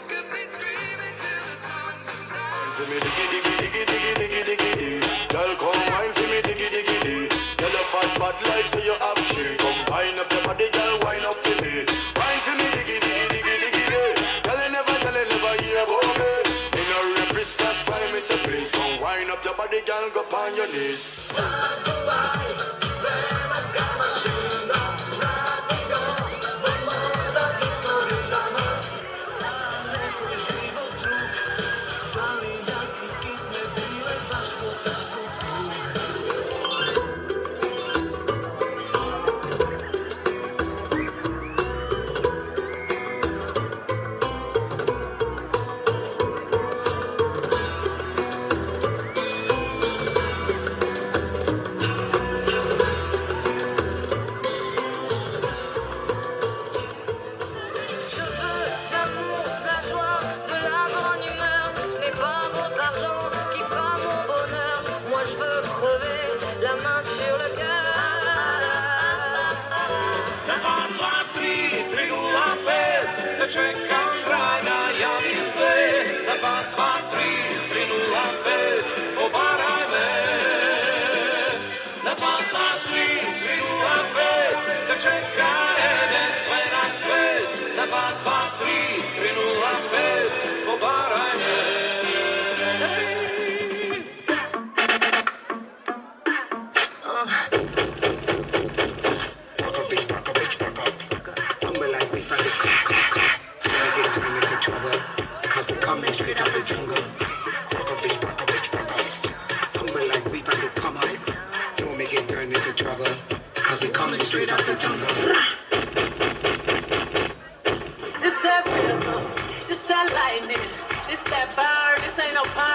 For me, diggy, diggy, diggy, diggy, diggy, diggy, diggy. Girl, come wine for me, diggy, diggy, diggy. Girl, you fat, fat like so you have shit. Come wine up your body, girl, wine up for me. Wine for me, diggy, diggy, diggy, diggy, diggy. Girl, you never hear about me. In a rape, just find me some place. Come wine up your body, girl, go on your knees. Czekam, draga, jawi se, na 2, 2, 3, 3, 0, 5, pobarajmy. Na 2, 2, 3, 3, 0, 5, to czeka jeden swe na cvet. Na 2, 2, 3, 3, 0, 5, pobarajmy. Spark up, bitch, spark up. Tumble like we found it. Turn into trouble, cause we coming straight out the jungle. Spark up, bitch, spark up, bitch, spark up. Tumble like we about to come out. Don't make it turn into trouble, cause we coming straight out the jungle. This that rhythm, this that lightning, this that fire, this ain't no fire.